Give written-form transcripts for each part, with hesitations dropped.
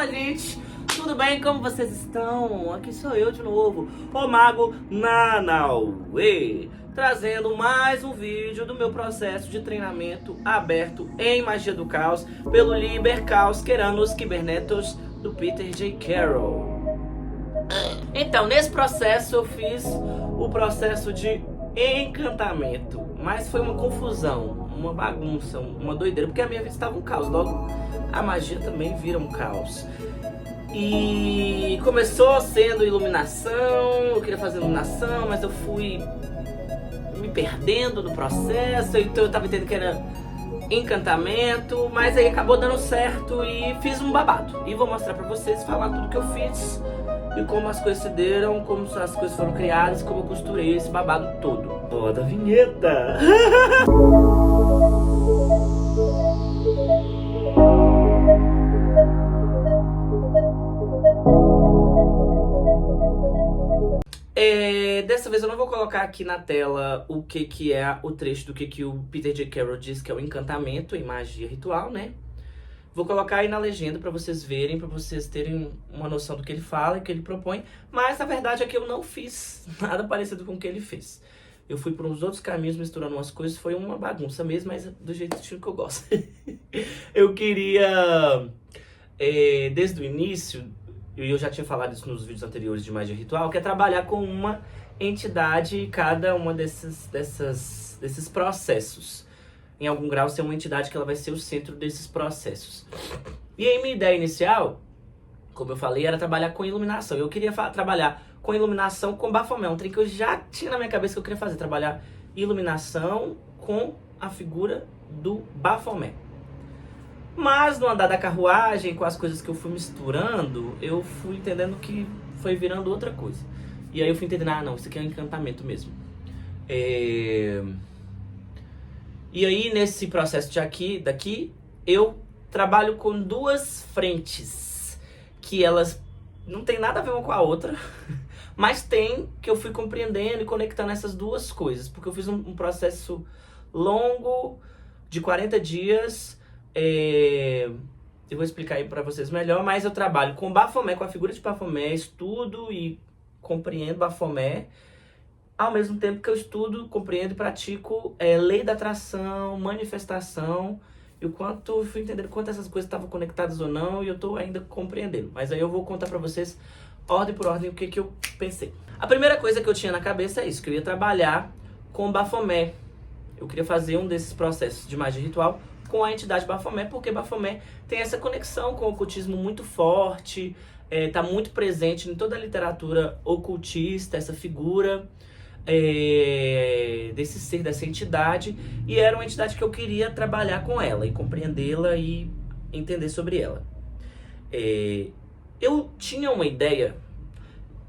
Fala, gente! Tudo bem? Como vocês estão? Aqui sou eu de novo, o Mago Nanauê, trazendo mais um vídeo do meu processo de treinamento aberto em Magia do Caos pelo Liber Caos Queranos Kibernetos do Peter J. Carroll. Então, nesse processo eu fiz o processo de encantamento, mas foi uma confusão, uma bagunça, uma doideira, porque a minha vida estava um caos, logo a magia também vira um caos. E começou sendo iluminação, eu queria fazer iluminação, mas eu fui me perdendo no processo, então eu tava entendendo que era encantamento, mas aí acabou dando certo e fiz um babado. E vou mostrar pra vocês, falar tudo que eu fiz e como as coisas se deram, como as coisas foram criadas, como eu costurei esse babado todo. Roda a vinheta! Dessa vez eu não vou colocar aqui na tela o que é o trecho do que o Peter J. Carroll diz que é o encantamento em magia ritual, né? Vou colocar aí na legenda pra vocês verem, pra vocês terem uma noção do que ele fala e o que ele propõe. Mas a verdade é que eu não fiz nada parecido com o que ele fez. Eu fui por uns outros caminhos misturando umas coisas, foi uma bagunça mesmo, mas do jeito que eu gosto. Eu queria, desde o início, e eu já tinha falado isso nos vídeos anteriores de magia ritual, que é trabalhar com uma entidade em cada uma desses processos. Em algum grau ser uma entidade que ela vai ser o centro desses processos. E aí minha ideia inicial, como eu falei, era trabalhar com iluminação. Eu queria trabalhar com iluminação com Baphomet, um trem que eu já tinha na minha cabeça que eu queria fazer, trabalhar iluminação com a figura do Baphomet. Mas no andar da carruagem, com as coisas que eu fui misturando, eu fui entendendo que foi virando outra coisa. E aí eu fui entendendo, não, isso aqui é um encantamento mesmo. E aí nesse processo daqui, eu trabalho com duas frentes, que elas não tem nada a ver uma com a outra, mas tem que eu fui compreendendo e conectando essas duas coisas, porque eu fiz um processo longo de 40 dias, eu vou explicar aí pra vocês melhor, mas eu trabalho com Baphomet, com a figura de Baphomet, estudo e compreendo Baphomet, ao mesmo tempo que eu estudo, compreendo e pratico lei da atração, manifestação, e o quanto eu fui entendendo quanto essas coisas estavam conectadas ou não, e eu tô ainda compreendendo. Mas aí eu vou contar pra vocês, ordem por ordem, o que eu pensei. A primeira coisa que eu tinha na cabeça é isso, que eu ia trabalhar com Baphomet. Eu queria fazer um desses processos de magia ritual com a entidade Baphomet, porque Baphomet tem essa conexão com o ocultismo muito forte, tá muito presente em toda a literatura ocultista, essa figura desse ser, dessa entidade, e era uma entidade que eu queria trabalhar com ela e compreendê-la e entender sobre ela. Eu tinha uma ideia,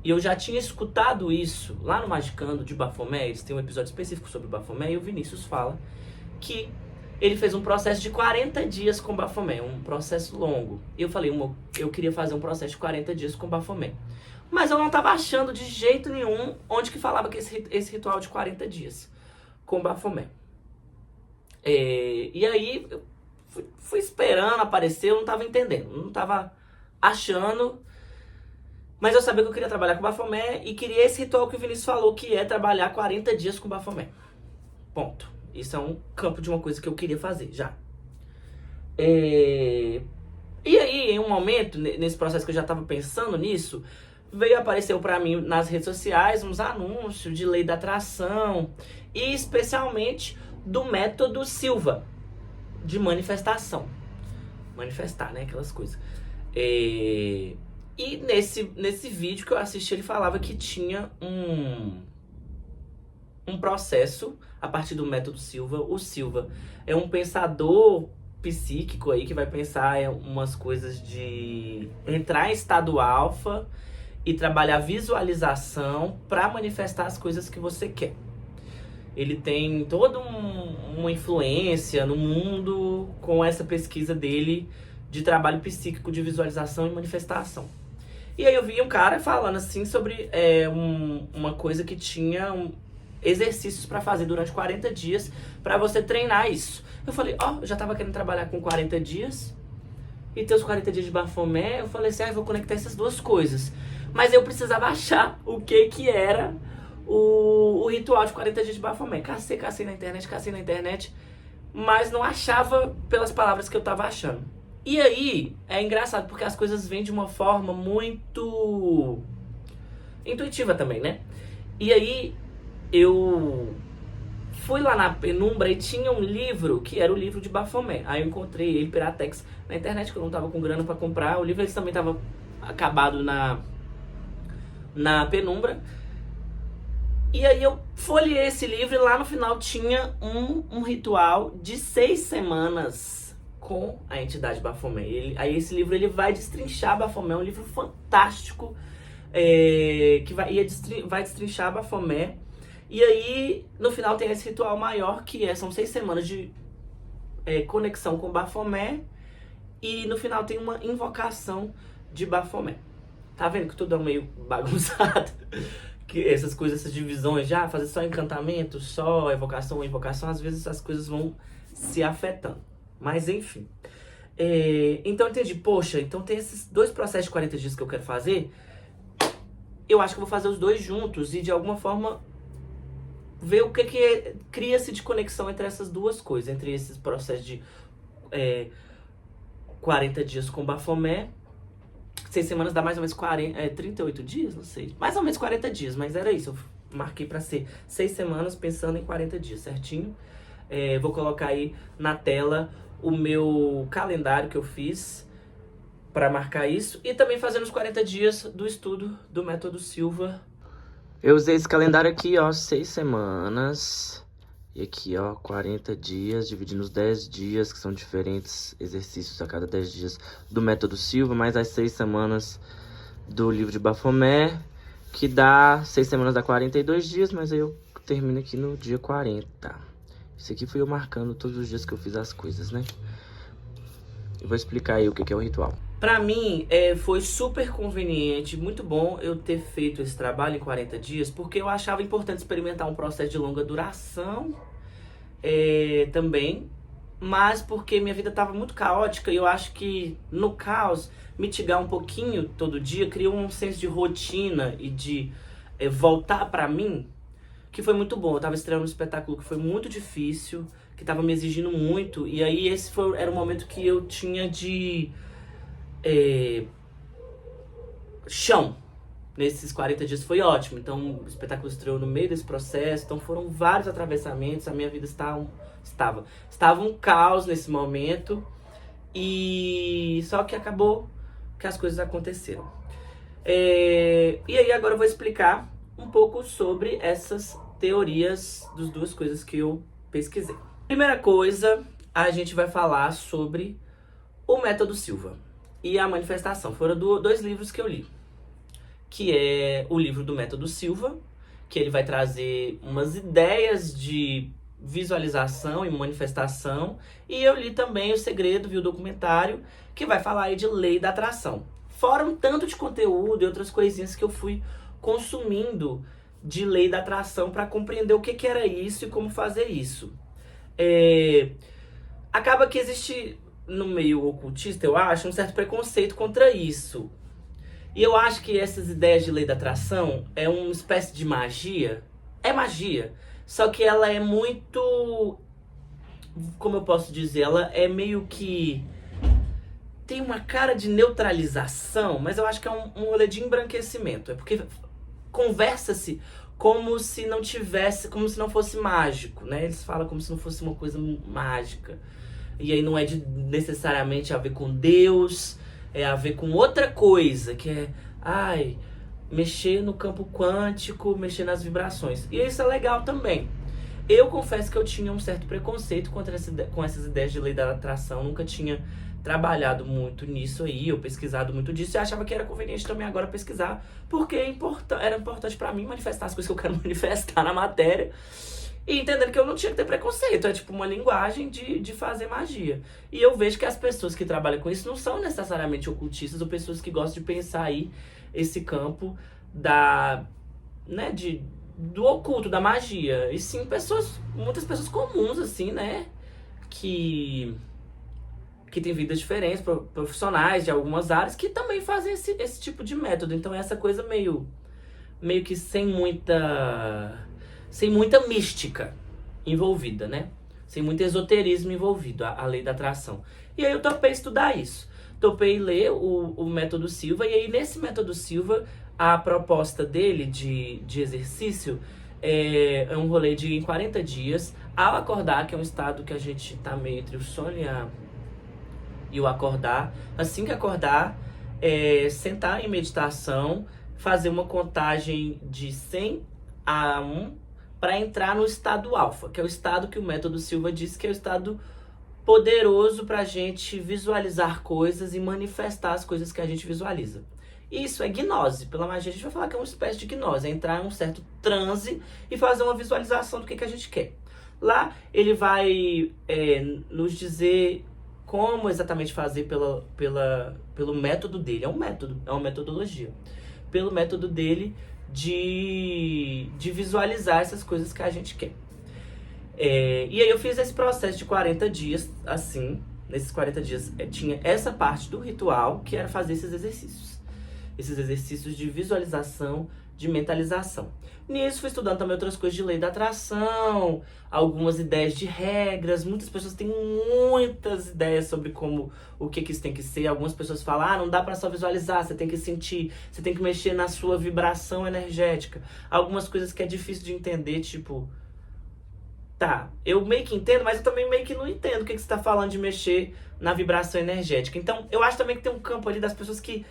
e eu já tinha escutado isso lá no Magicando de Baphomet. Eles têm um episódio específico sobre Baphomet, e o Vinícius fala que ele fez um processo de 40 dias com Baphomet, um processo longo. E eu falei, eu queria fazer um processo de 40 dias com Baphomet. Mas eu não estava achando de jeito nenhum onde que falava que esse ritual de 40 dias com Baphomet. E aí eu fui esperando aparecer, eu não estava entendendo, não estava achando. Mas eu sabia que eu queria trabalhar com Baphomet e queria esse ritual que o Vinícius falou, que é trabalhar 40 dias com Baphomet. Ponto. Isso é um campo de uma coisa que eu queria fazer já. E aí, em um momento, nesse processo que eu já estava pensando nisso, veio aparecer para mim nas redes sociais uns anúncios de lei da atração e especialmente do método Silva de manifestação. Manifestar, né? Aquelas coisas. E nesse vídeo que eu assisti, ele falava que tinha um processo a partir do método Silva. O Silva é um pensador psíquico aí que vai pensar em umas coisas de entrar em estado alfa e trabalhar visualização para manifestar as coisas que você quer. Ele tem toda uma influência no mundo com essa pesquisa dele de trabalho psíquico de visualização e manifestação. E aí eu vi um cara falando assim sobre uma coisa que tinha exercícios para fazer durante 40 dias para você treinar isso. Eu falei, eu já tava querendo trabalhar com 40 dias, e ter os 40 dias de Baphomet, eu falei assim, eu vou conectar essas duas coisas. Mas eu precisava achar o que era o ritual de 40 dias de Baphomet. Cacei na internet, mas não achava pelas palavras que eu tava achando. E aí, é engraçado porque as coisas vêm de uma forma muito intuitiva também, né? E aí, eu fui lá na Penumbra e tinha um livro que era o livro de Baphomet. Aí eu encontrei ele, Piratex, na internet, que eu não tava com grana pra comprar. O livro ele também tava acabado na Penumbra. E aí eu folheei esse livro e lá no final tinha um ritual de 6 semanas com a entidade Baphomet. Aí esse livro ele vai destrinchar Baphomet, é um livro fantástico, que vai destrinchar Baphomet. E aí no final tem esse ritual maior que são 6 semanas de conexão com Baphomet. E no final tem uma invocação de Baphomet. Tá vendo que tudo é meio bagunçado? Que essas coisas, essas divisões, já fazer só encantamento, só evocação, às vezes essas coisas vão se afetando. Mas enfim. Então eu entendi, poxa, então tem esses 2 processos de 40 dias que eu quero fazer. Eu acho que eu vou fazer os 2 juntos e de alguma forma ver o que cria-se de conexão entre essas duas coisas, entre esses processos de 40 dias com Baphomet. 6 semanas dá mais ou menos 38 dias, não sei. Mais ou menos 40 dias, mas era isso. Eu marquei pra ser 6 semanas pensando em 40 dias, certinho? Vou colocar aí na tela o meu calendário que eu fiz pra marcar isso. E também fazendo os 40 dias do estudo do Método Silva. Eu usei esse calendário aqui, ó, 6 semanas. E aqui, ó, 40 dias, dividindo os 10 dias, que são diferentes exercícios a cada 10 dias do Método Silva, mais as 6 semanas do livro de Baphomet, que dá 6 semanas dá 42 dias, mas aí eu termino aqui no dia 40. Isso aqui fui eu marcando todos os dias que eu fiz as coisas, né? Eu vou explicar aí o que é o ritual. Pra mim, foi super conveniente, muito bom eu ter feito esse trabalho em 40 dias, porque eu achava importante experimentar um processo de longa duração também, mas porque minha vida estava muito caótica e eu acho que no caos, mitigar um pouquinho todo dia, criou um senso de rotina e de voltar pra mim, que foi muito bom. Eu tava estreando um espetáculo que foi muito difícil, que tava me exigindo muito, e aí era o momento que eu tinha de chão. Nesses 40 dias foi ótimo. Então o espetáculo estreou no meio desse processo. Então foram vários atravessamentos. A minha vida estava um caos nesse momento. E só que acabou que as coisas aconteceram. E aí agora eu vou explicar um pouco sobre essas teorias das 2 coisas que eu pesquisei. Primeira coisa, a gente vai falar sobre o Método Silva e a manifestação. Foram 2 livros que eu li, que é o livro do Método Silva, que ele vai trazer umas ideias de visualização e manifestação, e eu li também O Segredo, vi o documentário, que vai falar aí de lei da atração. Fora um tanto de conteúdo e outras coisinhas que eu fui consumindo de lei da atração para compreender o que era isso e como fazer isso. Acaba que existe no meio ocultista, eu acho, um certo preconceito contra isso. E eu acho que essas ideias de lei da atração é uma espécie de magia. É magia. Só que ela é muito... Como eu posso dizer? Ela é meio que... Tem uma cara de neutralização, mas eu acho que é um rolê de embranquecimento. É porque conversa-se como se não tivesse... Como se não fosse mágico, né? Eles falam como se não fosse uma coisa mágica. E aí não é necessariamente a ver com Deus, é a ver com outra coisa, que é, mexer no campo quântico, mexer nas vibrações. E isso é legal também. Eu confesso que eu tinha um certo preconceito com essas ideias de lei da atração, nunca tinha trabalhado muito nisso aí, ou pesquisado muito disso, e achava que era conveniente também agora pesquisar, porque era importante pra mim manifestar as coisas que eu quero manifestar na matéria, e entendendo que eu não tinha que ter preconceito, é tipo uma linguagem de fazer magia. E eu vejo que as pessoas que trabalham com isso não são necessariamente ocultistas ou pessoas que gostam de pensar aí esse campo do oculto, da magia. E sim, muitas pessoas comuns, assim, né? Que que têm vidas diferentes, profissionais de algumas áreas, que também fazem esse tipo de método. Então é essa coisa meio que sem muita mística envolvida, né? Sem muito esoterismo envolvido, a lei da atração. E aí eu topei estudar isso. Topei ler o método Silva, e aí nesse método Silva, a proposta dele de exercício é um rolê de em 40 dias, ao acordar, que é um estado que a gente tá meio entre o sono e o acordar. Assim que acordar, sentar em meditação, fazer uma contagem de 100 a 1 para entrar no estado alfa, que é o estado que o método Silva diz que é o estado poderoso para a gente visualizar coisas e manifestar as coisas que a gente visualiza. Isso é gnose. Pela magia, a gente vai falar que é uma espécie de gnose, é entrar em um certo transe e fazer uma visualização do que a gente quer. Lá ele vai nos dizer como exatamente fazer pelo método dele. É um método, é uma metodologia. Pelo método dele de visualizar essas coisas que a gente quer. E aí eu fiz esse processo de 40 dias, assim. Nesses 40 dias tinha essa parte do ritual, que era fazer esses exercícios. Esses exercícios de visualização, de mentalização. Nisso fui estudando também outras coisas de lei da atração, algumas ideias de regras. Muitas pessoas têm muitas ideias sobre o que isso tem que ser. Algumas pessoas falam, não dá pra só visualizar, você tem que sentir, você tem que mexer na sua vibração energética. Algumas coisas que é difícil de entender, tipo... Tá, eu meio que entendo, mas eu também meio que não entendo o que você tá falando de mexer na vibração energética. Então, eu acho também que tem um campo ali das pessoas que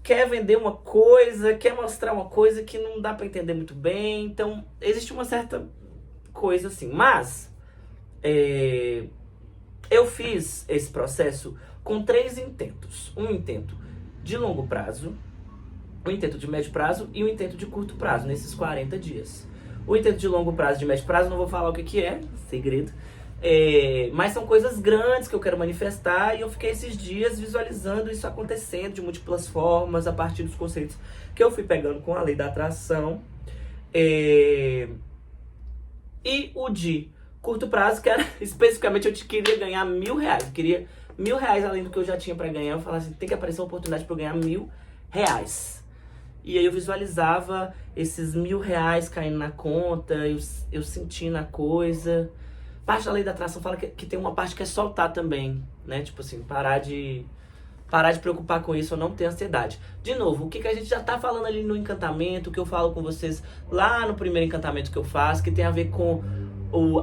quer vender uma coisa, quer mostrar uma coisa que não dá pra entender muito bem. Então, existe uma certa coisa assim. Mas, eu fiz esse processo com 3 intentos. Um intento de longo prazo, um intento de médio prazo e um intento de curto prazo, nesses 40 dias. O intento de longo prazo e de médio prazo, não vou falar o que é, segredo. Mas são coisas grandes que eu quero manifestar e eu fiquei esses dias visualizando isso acontecendo de múltiplas formas, a partir dos conceitos que eu fui pegando com a lei da atração. E o de curto prazo, que era especificamente, eu queria ganhar R$1.000. Eu queria R$1.000 além do que eu já tinha pra ganhar. Eu falava assim, tem que aparecer uma oportunidade pra eu ganhar R$1.000. E aí eu visualizava esses R$1.000 caindo na conta, eu sentindo a coisa. Parte da lei da atração fala que tem uma parte que é soltar também, né? Tipo assim, parar de preocupar com isso ou não ter ansiedade. De novo, o que a gente já tá falando ali no encantamento, o que eu falo com vocês lá no primeiro encantamento que eu faço, que tem a ver com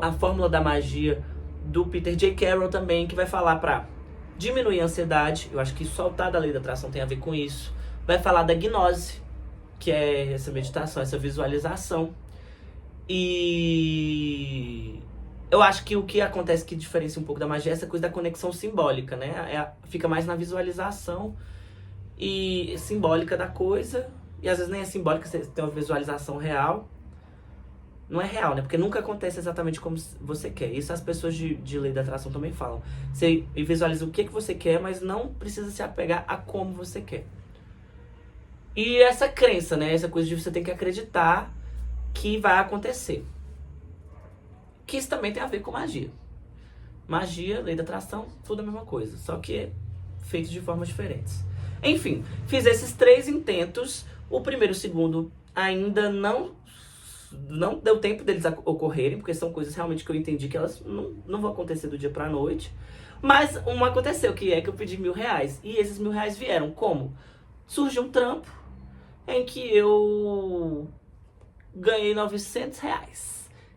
a fórmula da magia do Peter J. Carroll também, que vai falar pra diminuir a ansiedade. Eu acho que soltar da lei da atração tem a ver com isso. Vai falar da gnose, que é essa meditação, essa visualização. E eu acho que o que acontece que diferencia um pouco da magia é essa coisa da conexão simbólica, né? Fica mais na visualização e simbólica da coisa. E às vezes nem é simbólica, você tem uma visualização real. Não é real, né? Porque nunca acontece exatamente como você quer. Isso as pessoas de lei da atração também falam. Você visualiza o que você quer, mas não precisa se apegar a como você quer. E essa crença, né? Essa coisa de você tem que acreditar que vai acontecer. Que isso também tem a ver com magia. Magia, lei da atração, tudo a mesma coisa. Só que feito de formas diferentes. Enfim, fiz esses 3 intentos. O primeiro e o segundo ainda não deu tempo deles ocorrerem, porque são coisas realmente que eu entendi que elas não vão acontecer do dia pra noite. Mas uma aconteceu, que é que eu pedi R$1.000. E esses R$1.000 vieram como? Surgiu um trampo em que eu ganhei R$900.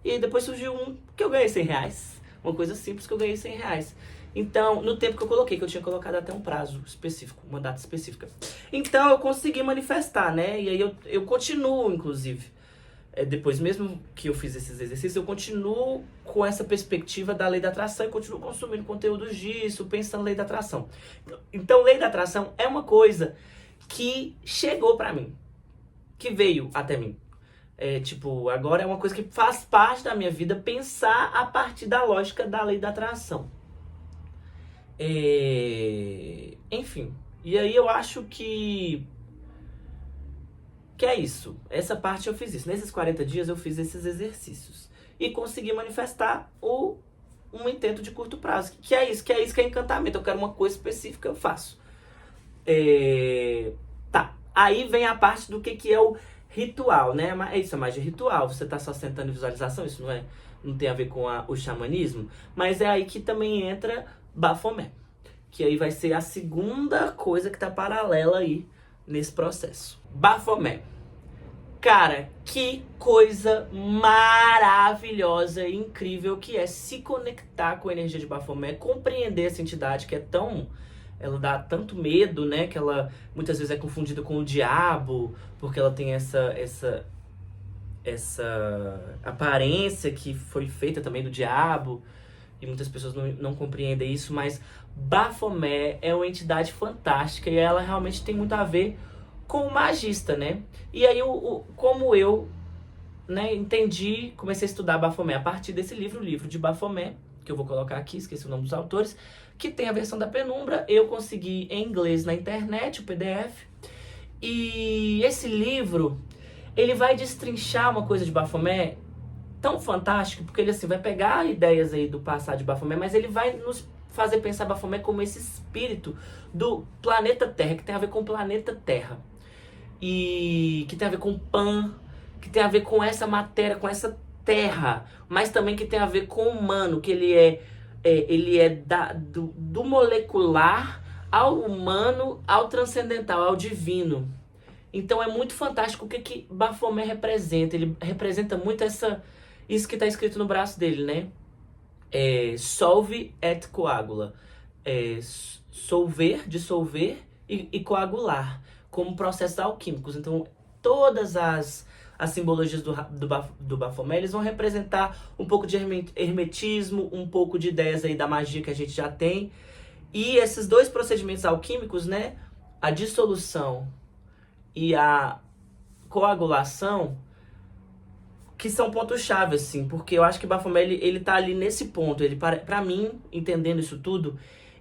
E aí depois surgiu um que eu ganhei R$100. Uma coisa simples que eu ganhei R$100. Então, no tempo que eu coloquei, que eu tinha colocado até um prazo específico, uma data específica. Então, eu consegui manifestar, né? E aí eu continuo, inclusive. Depois, mesmo que eu fiz esses exercícios, eu continuo com essa perspectiva da lei da atração e continuo consumindo conteúdos disso, pensando na lei da atração. Então, lei da atração é uma coisa que chegou pra mim, que veio até mim. Agora é uma coisa que faz parte da minha vida pensar a partir da lógica da lei da atração. Enfim, e aí eu acho que é isso. Essa parte eu fiz isso. Nesses 40 dias eu fiz esses exercícios. E consegui manifestar o um intento de curto prazo. Que é isso que é encantamento. Eu quero uma coisa específica, eu faço. Tá. Aí vem a parte do que é o ritual, né? Isso é mais de ritual. Você tá só sentando em visualização, isso não tem a ver com o xamanismo. Mas é aí que também entra Baphomet. Que aí vai ser a segunda coisa que tá paralela aí nesse processo. Baphomet. Cara, que coisa maravilhosa e incrível que é se conectar com a energia de Baphomet, compreender essa entidade que é tão... Ela dá tanto medo, né? Que ela muitas vezes é confundida com o diabo, porque ela tem essa aparência que foi feita também do diabo. E muitas pessoas não compreendem isso, mas Baphomet é uma entidade fantástica e ela realmente tem muito a ver com o magista, né? E aí, como eu, né, entendi, comecei a estudar Baphomet a partir desse livro, o livro de Baphomet, que eu vou colocar aqui, esqueci o nome dos autores, que tem a versão da Penumbra, eu consegui em inglês na internet, o PDF, e esse livro, ele vai destrinchar uma coisa de Baphomet tão fantástico, porque ele assim vai pegar ideias aí do passado de Baphomet, mas ele vai nos fazer pensar Baphomet como esse espírito do planeta Terra, que tem a ver com o planeta Terra. E que tem a ver com Pan, que tem a ver com essa matéria, com essa terra, mas também que tem a ver com o humano, que ele é do molecular ao humano, ao transcendental, ao divino. Então é muito fantástico o que Baphomet representa. Ele representa muito isso que está escrito no braço dele, né? Solve et coagula. Dissolver e coagular, como processos alquímicos. Então, todas as simbologias do Baphomet, eles vão representar um pouco de hermetismo, um pouco de ideias aí da magia que a gente já tem. E esses dois procedimentos alquímicos, né? A dissolução e a coagulação, que são pontos-chave, assim, porque eu acho que Baphomet, ele tá ali nesse ponto. Ele, pra mim, entendendo isso tudo,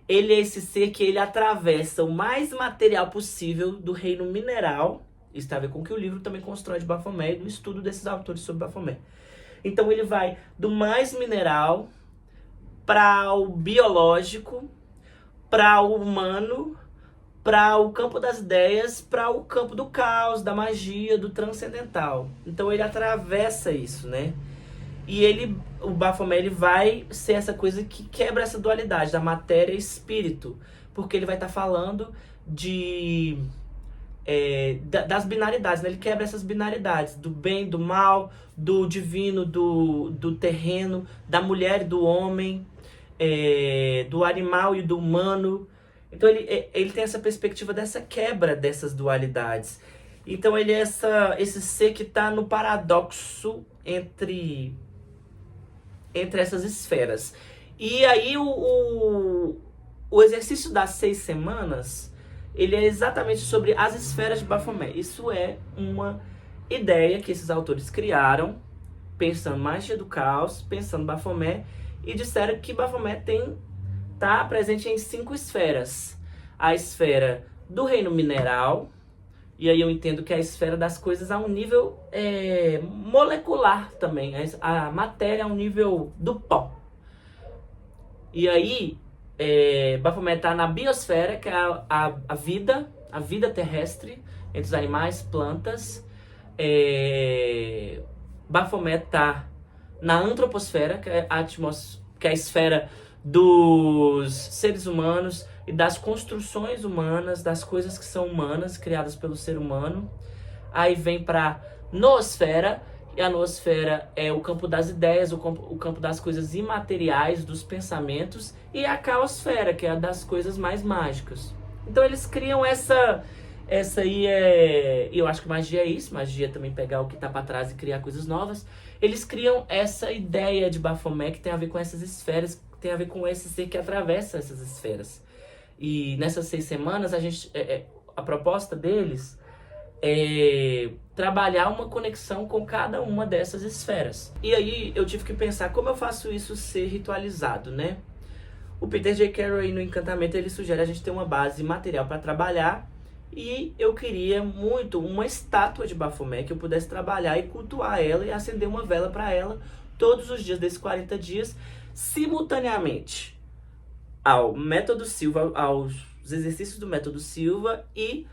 ele é esse ser que ele atravessa o mais material possível do reino mineral. Isso tem a ver com o que o livro também constrói de Baphomet e do estudo desses autores sobre Baphomet. Então ele vai do mais mineral para o biológico, para o humano, para o campo das ideias, para o campo do caos, da magia, do transcendental. Então ele atravessa isso, né? E o Baphomet, ele vai ser essa coisa que quebra essa dualidade da matéria e espírito, porque ele vai estar falando das binaridades, né? Ele quebra essas binaridades do bem, do mal, do divino, do terreno, da mulher e do homem, do animal e do humano. Então ele tem essa perspectiva dessa quebra dessas dualidades. Então ele é esse ser que está no paradoxo entre essas esferas. E aí o exercício das 6 semanas, ele é exatamente sobre as esferas de Baphomet. Isso é uma ideia que esses autores criaram, pensando magia do caos, pensando Baphomet, e disseram que Baphomet tá presente em 5 esferas. A esfera do reino mineral, e aí eu entendo que é a esfera das coisas a um nível molecular também. A matéria a um nível do pó. E aí, Baphomet está na biosfera, que é a vida terrestre, entre os animais, plantas. Baphomet está na antroposfera, que é a esfera dos seres humanos e das construções humanas, das coisas que são humanas, criadas pelo ser humano. Aí vem para noosfera, e a noosfera é o campo das ideias, o campo das coisas imateriais, dos pensamentos, e a caosfera, que é a das coisas mais mágicas. Então eles criam essa aí eu acho que magia é isso, magia é também pegar o que tá para trás e criar coisas novas. Eles criam essa ideia de Baphomet que tem a ver com essas esferas, que tem a ver com esse ser que atravessa essas esferas. E nessas 6 semanas, a proposta deles é trabalhar uma conexão com cada uma dessas esferas. E aí eu tive que pensar como eu faço isso ser ritualizado, né? O Peter J. Carroll aí no Encantamento, ele sugere a gente ter uma base material para trabalhar, e eu queria muito uma estátua de Baphomet que eu pudesse trabalhar e cultuar ela e acender uma vela para ela todos os dias desses 40 dias, simultaneamente ao método Silva, aos exercícios do método Silva e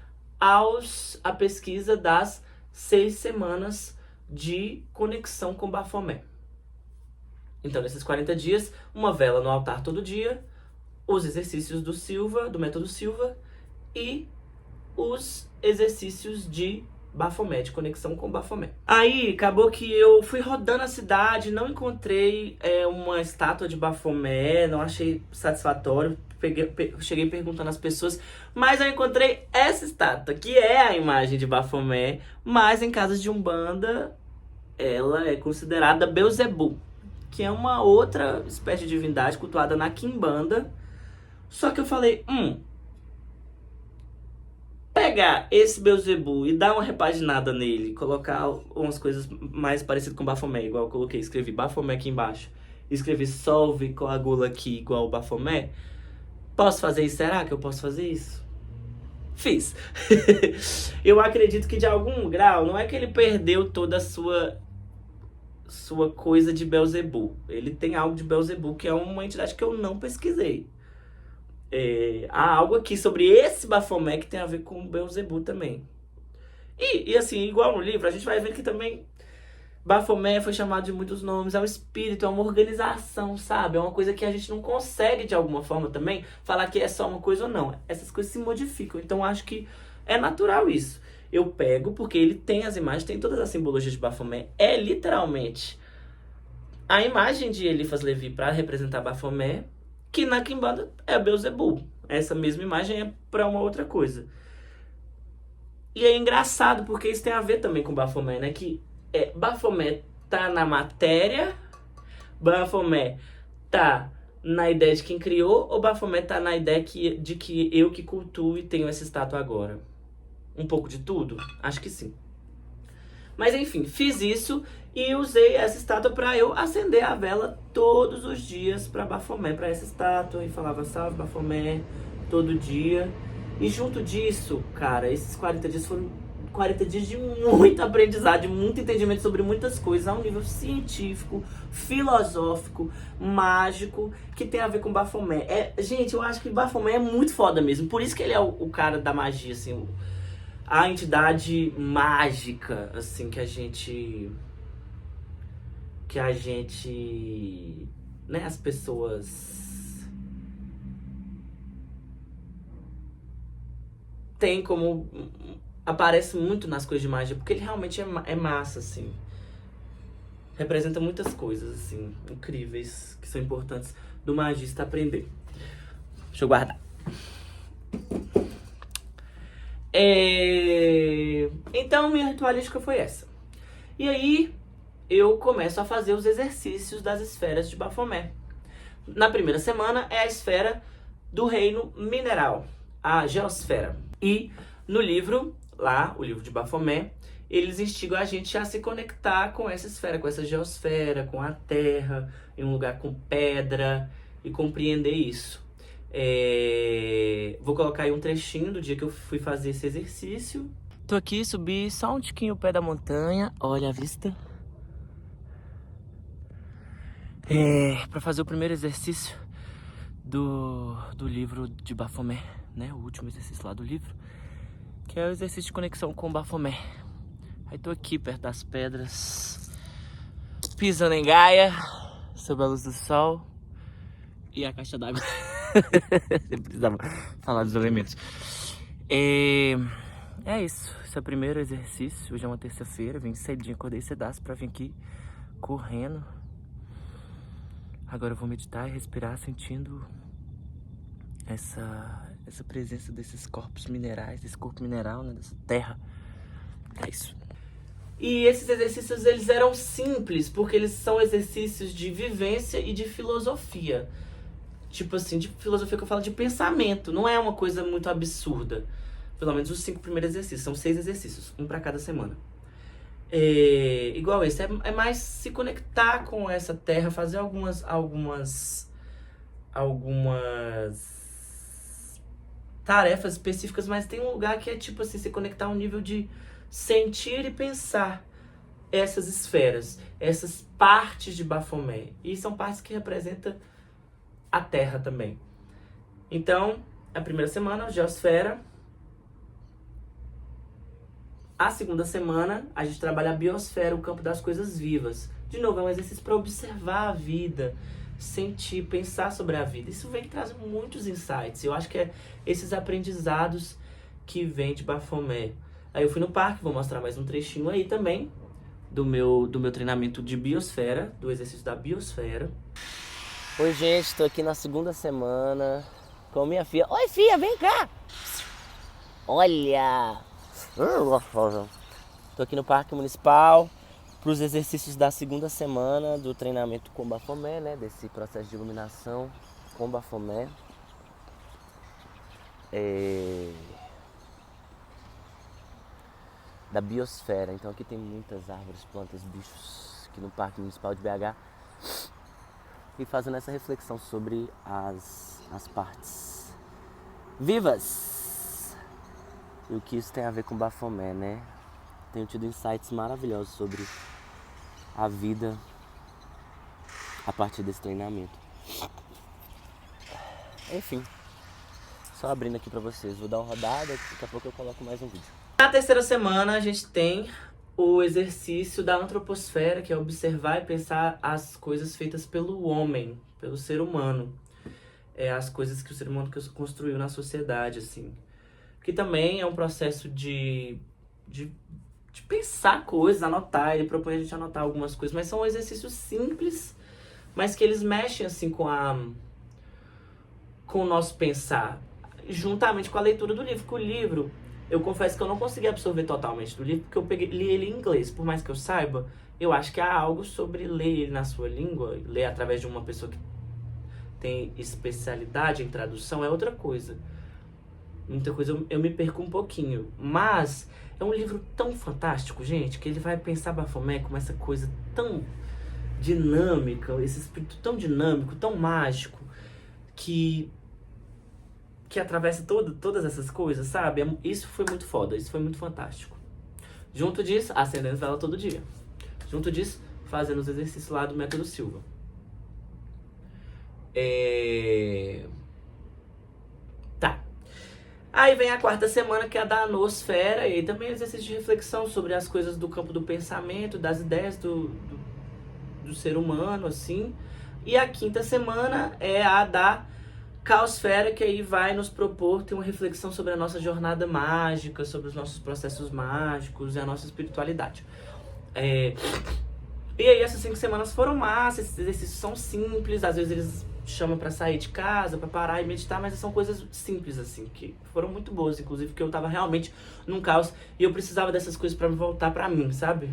a pesquisa das 6 semanas de conexão com Baphomet. Então, nesses 40 dias, uma vela no altar todo dia, os exercícios do Silva, do método Silva, e os exercícios de Baphomet, de conexão com Baphomet. Aí, acabou que eu fui rodando a cidade, não encontrei uma estátua de Baphomet, não achei satisfatório. Cheguei perguntando às pessoas, mas eu encontrei essa estátua, que é a imagem de Baphomet, mas em casas de Umbanda, ela é considerada Beelzebub, que é uma outra espécie de divindade cultuada na Quimbanda. Só que eu falei, pegar esse Beelzebub e dar uma repaginada nele, colocar umas coisas mais parecidas com Baphomet, igual eu coloquei, escrevi Baphomet aqui embaixo, escrevi Solve Coagula aqui igual o Baphomet. Posso fazer isso? Será que eu posso fazer isso? Fiz. Eu acredito que de algum grau, não é que ele perdeu toda a sua coisa de Beelzebub. Ele tem algo de Beelzebub, que é uma entidade que eu não pesquisei. Há algo aqui sobre esse Baphomet que tem a ver com Beelzebub também. E assim, igual no livro, a gente vai ver que também Baphomet foi chamado de muitos nomes, é um espírito, é uma organização, sabe? É uma coisa que a gente não consegue, de alguma forma, também, falar que é só uma coisa ou não. Essas coisas se modificam, então acho que é natural isso. Eu pego, porque ele tem as imagens, tem todas as simbologias de Baphomet, é literalmente a imagem de Eliphas Levi para representar Baphomet, que na Quimbanda é Beelzebub. Essa mesma imagem é para uma outra coisa. E é engraçado, porque isso tem a ver também com Baphomet, né? Que Baphomet tá na matéria, Baphomet tá na ideia de quem criou, ou Baphomet tá na ideia de que eu que cultuo e tenho essa estátua agora? Um pouco de tudo? Acho que sim. Mas enfim, fiz isso e usei essa estátua para eu acender a vela todos os dias para Baphomet, para essa estátua, e falava salve Baphomet todo dia. E junto disso, cara, esses 40 dias foram 40 dias de muito aprendizado, de muito entendimento sobre muitas coisas, a um nível científico, filosófico, mágico, que tem a ver com Baphomet. Gente, eu acho que Baphomet é muito foda mesmo, por isso que ele é o cara da magia, assim, a entidade mágica, assim, que a gente, né, as pessoas tem como, aparece muito nas coisas de magia, porque ele realmente é massa, assim. Representa muitas coisas, assim, incríveis, que são importantes do magista aprender. Deixa eu guardar. Então, minha ritualística foi essa. E aí, eu começo a fazer os exercícios das esferas de Baphomet. Na primeira semana, é a esfera do reino mineral, a geosfera. E no livro, lá, o livro de Baphomet, eles instigam a gente a se conectar com essa esfera, com essa geosfera, com a terra, em um lugar com pedra, e compreender isso. Vou colocar aí um trechinho do dia que eu fui fazer esse exercício. Tô aqui, subi só um tiquinho o pé da montanha, olha a vista. Para fazer o primeiro exercício do livro de Baphomet, né? O último exercício lá do livro, que é o exercício de conexão com Baphomet. Aí tô aqui perto das pedras, pisando em Gaia, sob a luz do sol e a caixa d'água. Eu precisava falar dos elementos. É isso, esse é o primeiro exercício. Hoje é uma terça-feira, vim cedinho, acordei cedaço pra vir aqui correndo. Agora eu vou meditar e respirar, sentindo essa presença desses corpos minerais, desse corpo mineral, né, dessa terra. É isso. E esses exercícios, eles eram simples, porque eles são exercícios de vivência e de filosofia. Tipo assim, de filosofia que eu falo de pensamento, não é uma coisa muito absurda. Pelo menos os 5 primeiros exercícios, são 6 exercícios, um para cada semana. Igual esse, é mais se conectar com essa terra, fazer algumas tarefas específicas, mas tem um lugar que é tipo assim, se conectar ao nível de sentir e pensar essas esferas, essas partes de Baphomet. E são partes que representam a Terra também. Então, a primeira semana, geosfera. A segunda semana, a gente trabalha a biosfera, o campo das coisas vivas. De novo, é um exercício para observar a vida, sentir, pensar sobre a vida. Isso vem trazendo muitos insights. Eu acho que é esses aprendizados que vêm de Baphomet. Aí eu fui no parque, vou mostrar mais um trechinho aí também do meu treinamento de biosfera, do exercício da biosfera. Oi, gente, tô aqui na segunda semana com minha filha. Oi, filha, vem cá! Olha! Tô aqui no Parque Municipal para os exercícios da segunda semana do treinamento com Baphomet, né? Desse processo de iluminação com Baphomet. Da biosfera. Então aqui tem muitas árvores, plantas, bichos aqui no Parque Municipal de BH. E fazendo essa reflexão sobre as partes vivas. E o que isso tem a ver com Baphomet, né? Tenho tido insights maravilhosos sobre a vida a partir desse treinamento. Enfim, só abrindo aqui pra vocês. Vou dar uma rodada, daqui a pouco eu coloco mais um vídeo. Na terceira semana, a gente tem o exercício da antroposfera, que é observar e pensar as coisas feitas pelo homem, pelo ser humano. As coisas que o ser humano construiu na sociedade, assim. Que também é um processo de pensar coisas, anotar. Ele propõe a gente anotar algumas coisas, mas são exercícios simples, mas que eles mexem, assim, com o nosso pensar, juntamente com a leitura do livro. Que o livro, eu confesso que eu não consegui absorver totalmente do livro, porque eu li ele em inglês. Por mais que eu saiba, eu acho que há algo sobre ler ele na sua língua, ler através de uma pessoa que tem especialidade em tradução, é outra coisa. Muita coisa eu me perco um pouquinho. Mas é um livro tão fantástico, gente, que ele vai pensar Baphomet como essa coisa tão dinâmica, esse espírito tão dinâmico, tão mágico, que atravessa todas essas coisas, sabe? Isso foi muito foda, isso foi muito fantástico. Junto disso, acendendo vela todo dia. Junto disso, fazendo os exercícios lá do Método Silva. Tá. Aí vem a quarta semana, que é a da anosfera, e aí também é exercício de reflexão sobre as coisas do campo do pensamento, das ideias do ser humano, assim. E a quinta semana é a da caosfera, que aí vai nos propor ter uma reflexão sobre a nossa jornada mágica, sobre os nossos processos mágicos e a nossa espiritualidade. E aí essas 5 semanas foram massas, esses exercícios são simples, às vezes eles chamam pra sair de casa, pra parar e meditar, mas são coisas simples, assim, que foram muito boas, inclusive, porque eu tava realmente num caos e eu precisava dessas coisas pra me voltar pra mim, sabe?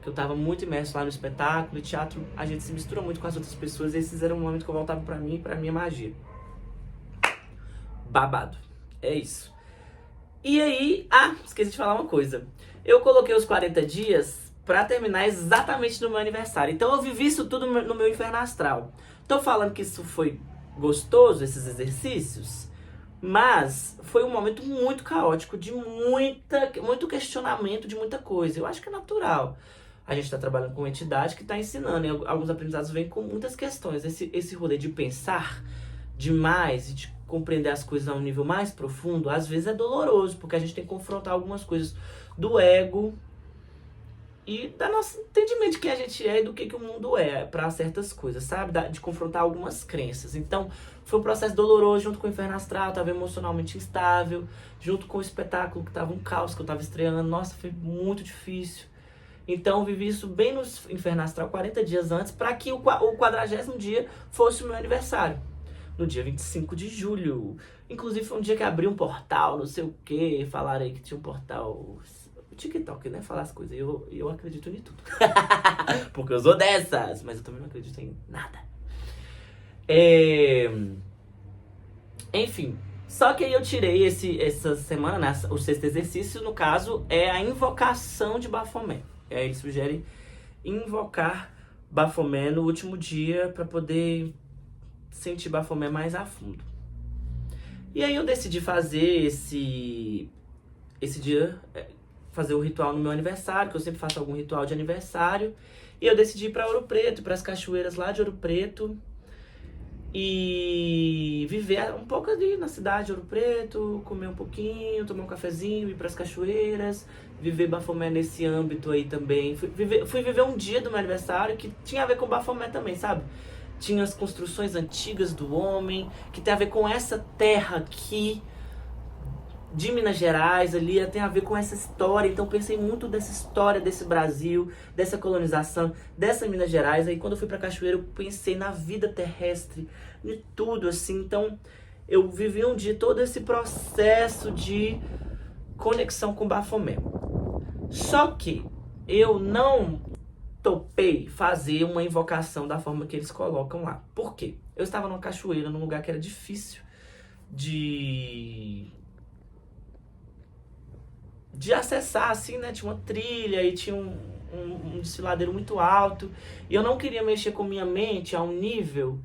Que eu tava muito imerso lá no espetáculo e teatro, a gente se mistura muito com as outras pessoas, e esses eram um momento que eu voltava pra mim e pra minha magia. Babado. É isso. E aí, esqueci de falar uma coisa. Eu coloquei os 40 dias pra terminar exatamente no meu aniversário. Então eu vivi isso tudo no meu inferno astral. Tô falando que isso foi gostoso, esses exercícios, mas foi um momento muito caótico, de muito questionamento de muita coisa. Eu acho que é natural. A gente está trabalhando com uma entidade que está ensinando, e alguns aprendizados vêm com muitas questões. Esse rolê de pensar demais e de compreender as coisas a um nível mais profundo, às vezes é doloroso, porque a gente tem que confrontar algumas coisas do ego e da nosso entendimento de quem a gente é e do que o mundo é para certas coisas, sabe? De confrontar algumas crenças. Então, foi um processo doloroso, junto com o inferno astral, eu tava emocionalmente instável, junto com o espetáculo que tava um caos, que eu tava estreando. Nossa, foi muito difícil. Então, eu vivi isso bem no inferno astral 40 dias antes, para que o 40º dia fosse o meu aniversário. No dia 25 de julho. Inclusive, foi um dia que abriu um portal, não sei o que, falaram aí que tinha um portal... O TikTok, né? Falar as coisas. Eu acredito em tudo. Porque eu sou dessas. Mas eu também não acredito em nada. Enfim. Só que aí eu tirei essa semana, né? O sexto exercício, no caso, é a invocação de Baphomet. Ele sugere invocar Baphomet no último dia para poder sentir Baphomet mais a fundo. E aí eu decidi fazer esse dia... fazer o ritual no meu aniversário, que eu sempre faço algum ritual de aniversário. E eu decidi ir pra Ouro Preto, para as cachoeiras lá de Ouro Preto. E viver um pouco ali na cidade de Ouro Preto, comer um pouquinho, tomar um cafezinho, ir pras cachoeiras, viver Bafomé nesse âmbito aí também. Fui viver um dia do meu aniversário que tinha a ver com Bafomé também, sabe? Tinha as construções antigas do homem, que tem a ver com essa terra aqui, de Minas Gerais ali, tem a ver com essa história. Então pensei muito dessa história desse Brasil, dessa colonização, dessa Minas Gerais. Aí quando eu fui pra Cachoeira eu pensei na vida terrestre, de tudo assim. Então eu vivi um dia todo esse processo de conexão com Bafomé. Só que eu não topei fazer uma invocação da forma que eles colocam lá. Por quê? Eu estava numa cachoeira, num lugar que era difícil de acessar, assim, né? Tinha uma trilha e tinha um desfiladeiro muito alto. E eu não queria mexer com minha mente a um nível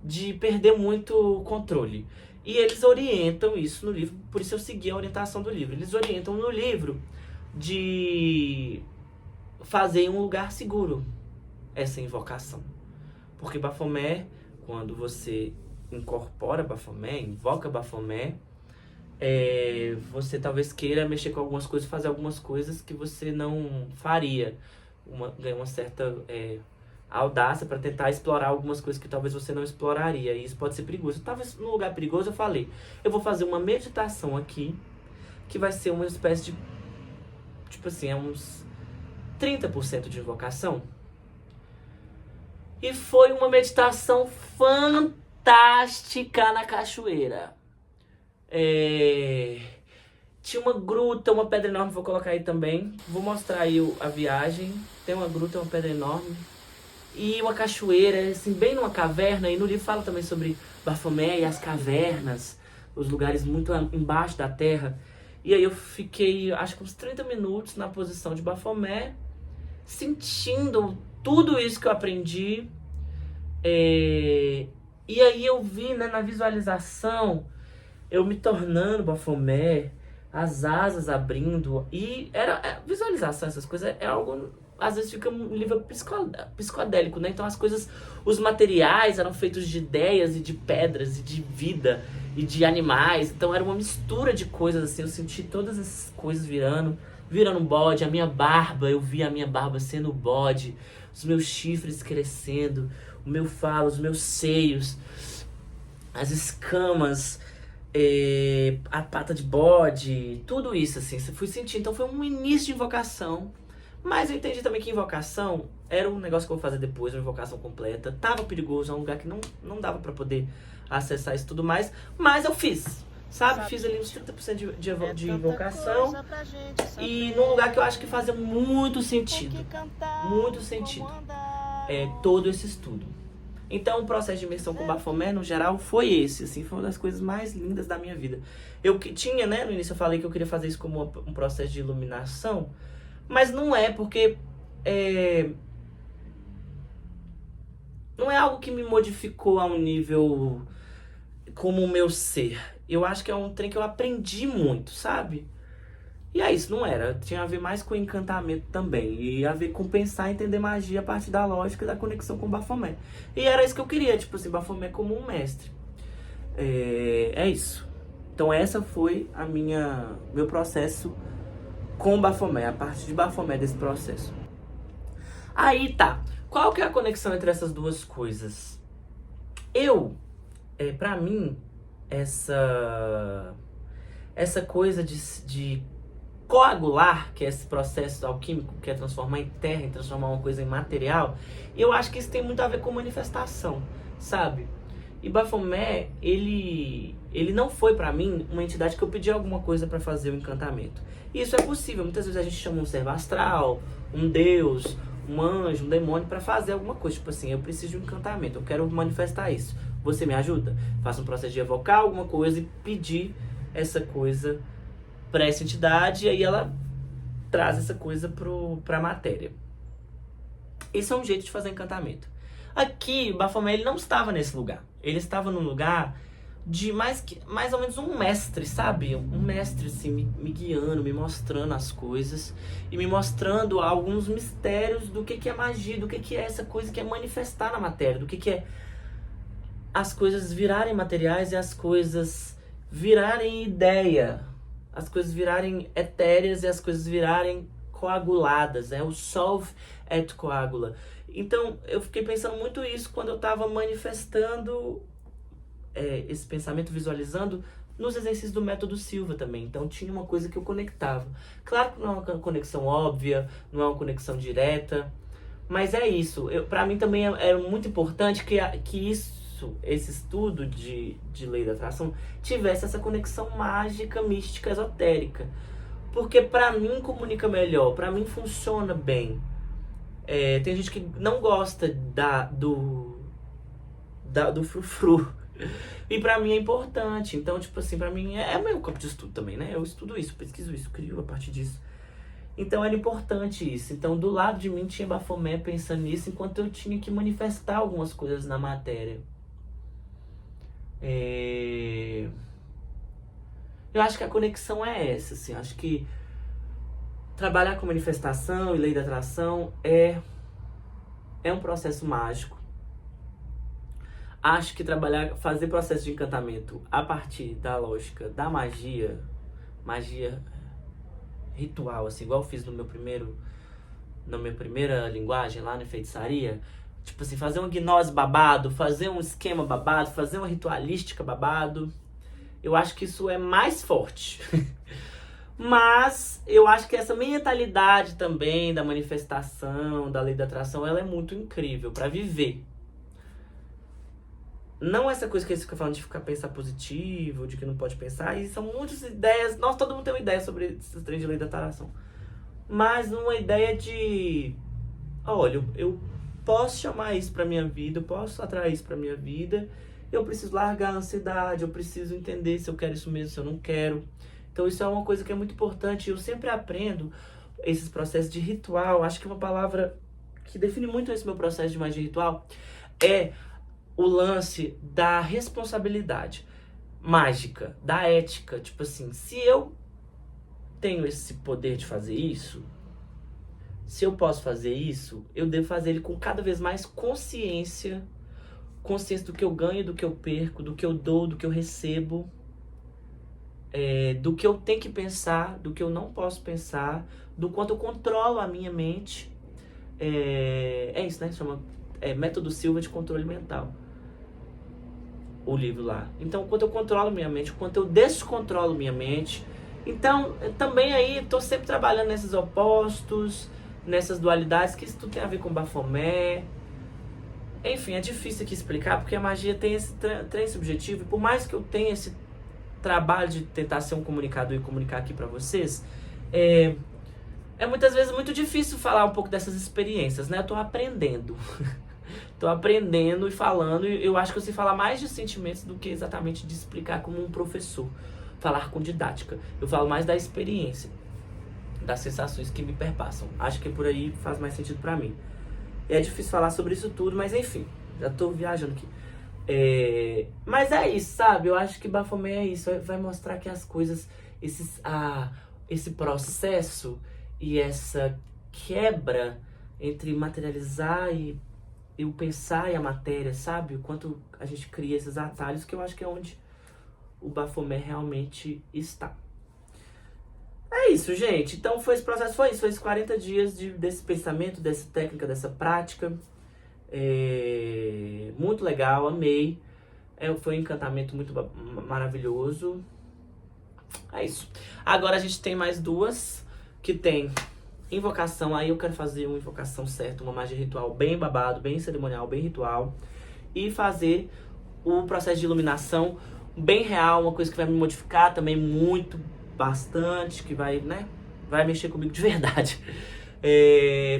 de perder muito o controle. E eles orientam isso no livro, por isso eu segui a orientação do livro. Eles orientam no livro de fazer em um lugar seguro essa invocação. Porque Bafomé, quando você incorpora Bafomé, invoca Bafomé, você talvez queira mexer com algumas coisas, fazer algumas coisas que você não faria. Ganhar uma certa audácia para tentar explorar algumas coisas que talvez você não exploraria. E isso pode ser perigoso. Talvez num lugar perigoso eu falei, eu vou fazer uma meditação aqui, que vai ser uma espécie de, tipo assim, uns 30% de invocação. E foi uma meditação fantástica na cachoeira. Tinha uma gruta, uma pedra enorme, vou colocar aí também. Vou mostrar aí a viagem. Tem uma gruta, uma pedra enorme. E uma cachoeira, assim, bem numa caverna. E no livro fala também sobre Bafomé e as cavernas, os lugares muito embaixo da terra. E aí eu fiquei, acho que uns 30 minutos na posição de Bafomé, sentindo tudo isso que eu aprendi. E aí eu vi, né, na visualização, eu me tornando Bafomé, as asas abrindo. E visualização, essas coisas, é algo, às vezes fica um livro psicodélico, né? Então as coisas, os materiais eram feitos de ideias e de pedras e de vida e de animais. Então era uma mistura de coisas, assim. Eu senti todas essas coisas virando um bode. A minha barba, eu vi a minha barba sendo bode, os meus chifres crescendo, o meu falo, os meus seios, as escamas, a pata de bode, tudo isso, assim, você fui sentir. Então foi um início de invocação, mas eu entendi também que invocação era um negócio que eu vou fazer depois, uma invocação completa. Tava perigoso, é um lugar que não dava pra poder acessar isso tudo mais, mas eu fiz, sabe? Fiz ali uns 30% de invocação, e num lugar que eu acho que fazia muito sentido, todo esse estudo. Então, o processo de imersão com Bafomé, no geral, foi esse, assim, foi uma das coisas mais lindas da minha vida. Eu tinha, né, no início eu falei que eu queria fazer isso como um processo de iluminação, mas não é, porque não é algo que me modificou a um nível como o meu ser. Eu acho que é um trem que eu aprendi muito, sabe? E é isso, não era. Tinha a ver mais com encantamento também. E a ver com pensar e entender magia a partir da lógica e da conexão com Bafomé. E era isso que eu queria, tipo assim, Bafomé como um mestre. É isso. Então essa foi meu processo com Bafomé, a parte de Bafomé desse processo. Aí tá, qual que é a conexão entre essas duas coisas? Pra mim, essa coisa de coagular, que é esse processo alquímico, que é transformar em terra, e transformar uma coisa em material, eu acho que isso tem muito a ver com manifestação, sabe? E Bafomé, ele não foi pra mim uma entidade que eu pedi alguma coisa pra fazer o encantamento. E isso é possível, muitas vezes a gente chama um servo astral, um deus, um anjo, um demônio pra fazer alguma coisa, tipo assim, eu preciso de um encantamento, eu quero manifestar isso, você me ajuda? Faça um processo de evocar alguma coisa e pedir essa coisa para essa entidade, e aí ela traz essa coisa pra matéria. Esse é um jeito de fazer encantamento. Aqui, o Bafomé, ele não estava nesse lugar. Ele estava num lugar de mais ou menos um mestre, sabe? Um mestre, assim, me guiando, me mostrando as coisas e me mostrando alguns mistérios do que é magia, do que é essa coisa que é manifestar na matéria, do que é as coisas virarem materiais e as coisas virarem ideia, as coisas virarem etéreas e as coisas virarem coaguladas, o solve et coagula. Então, eu fiquei pensando muito isso quando eu estava manifestando esse pensamento, visualizando nos exercícios do método Silva também. Então, tinha uma coisa que eu conectava. Claro que não é uma conexão óbvia, não é uma conexão direta, mas é isso. Para mim também é muito importante que esse estudo de lei da atração tivesse essa conexão mágica, mística, esotérica. Porque pra mim comunica melhor, pra mim funciona bem. Tem gente que não gosta do frufru. E pra mim é importante. Então, tipo assim, pra mim é meu campo de estudo também, né? Eu estudo isso, pesquiso isso, crio a partir disso. Então era importante isso. Então do lado de mim tinha Bafomé pensando nisso, enquanto eu tinha que manifestar algumas coisas na matéria. Eu acho que a conexão é essa, assim. Acho que trabalhar com manifestação e lei da atração é um processo mágico. Acho que fazer processo de encantamento a partir da lógica da magia ritual, assim, igual eu fiz na minha primeira linguagem lá na feitiçaria, tipo assim, fazer um gnose babado, fazer um esquema babado, fazer uma ritualística babado, eu acho que isso é mais forte. Mas eu acho que essa mentalidade também da manifestação, da lei da atração, ela é muito incrível pra viver. Não essa coisa que eles ficam falando de pensar positivo, de que não pode pensar, e são muitas ideias. Nossa, todo mundo tem uma ideia sobre esses três de lei da atração. Mas uma ideia de... Olha, eu posso chamar isso pra minha vida, eu posso atrair isso pra minha vida, eu preciso largar a ansiedade, eu preciso entender se eu quero isso mesmo, se eu não quero. Então isso é uma coisa que é muito importante. Eu sempre aprendo esses processos de ritual. Acho que uma palavra que define muito esse meu processo de magia ritual é o lance da responsabilidade mágica, da ética. Tipo assim, se eu tenho esse poder de fazer isso, se eu posso fazer isso, eu devo fazer ele com cada vez mais consciência do que eu ganho, do que eu perco, do que eu dou, do que eu recebo, do que eu tenho que pensar, do que eu não posso pensar, do quanto eu controlo a minha mente. É isso, né? Chama Método Silva de Controle Mental. O livro lá. Então, o quanto eu controlo minha mente, o quanto eu descontrolo minha mente. Então, também aí, estou sempre trabalhando nesses opostos, nessas dualidades, que isso tudo tem a ver com Bafomé. Enfim, é difícil aqui explicar, porque a magia tem esse trem subjetivo, e por mais que eu tenha esse trabalho de tentar ser um comunicador e comunicar aqui pra vocês, é muitas vezes muito difícil falar um pouco dessas experiências, né? Eu tô aprendendo. Tô aprendendo e falando, e eu acho que eu sei falar mais de sentimentos do que exatamente de explicar como um professor. Falar com didática. Eu falo mais da experiência, das sensações que me perpassam. Acho que por aí faz mais sentido pra mim. É difícil falar sobre isso tudo, mas enfim, já tô viajando aqui. Mas é isso, sabe? Eu acho que Bafomé é isso. Vai mostrar que as coisas, esse processo e essa quebra entre materializar e o pensar e a matéria, sabe? O quanto a gente cria esses atalhos, que eu acho que é onde o Bafomé realmente está. É isso, gente. Então esse processo foi isso. Foi esses 40 dias desse pensamento, dessa técnica, dessa prática. Muito legal, amei. Foi um encantamento muito maravilhoso. É isso. Agora a gente tem mais duas, que tem invocação. Aí eu quero fazer uma invocação certa, uma magia ritual bem babado, bem cerimonial, bem ritual. E fazer o processo de iluminação bem real, uma coisa que vai me modificar também muito, bastante, que vai, né, vai mexer comigo de verdade.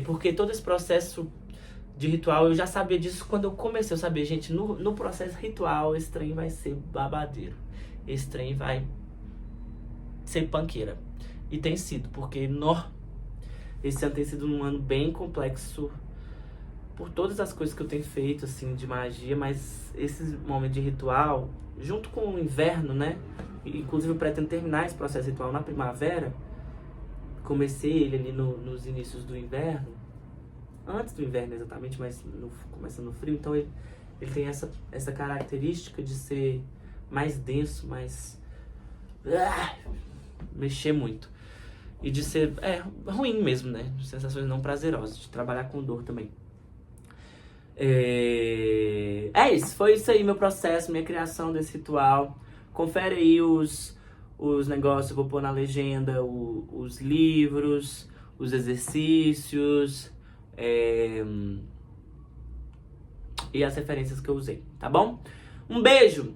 Porque todo esse processo de ritual, eu já sabia disso quando eu comecei. Eu sabia, gente, no processo ritual, esse trem vai ser babadeiro. Esse trem vai ser panqueira. E tem sido, porque esse ano tem sido um ano bem complexo por todas as coisas que eu tenho feito, assim, de magia, mas esse momento de ritual, junto com o inverno, né? Inclusive eu pretendo terminar esse processo ritual na primavera. Comecei ele ali nos inícios do inverno, antes do inverno exatamente, mas começando no frio, então ele tem essa característica de ser mais denso, mais... mexer muito. E de ser ruim mesmo, né? Sensações não prazerosas, de trabalhar com dor também. É isso, foi isso aí meu processo, minha criação desse ritual. Confere aí os negócios, eu vou pôr na legenda os livros, os exercícios e as referências que eu usei, tá bom? Um beijo!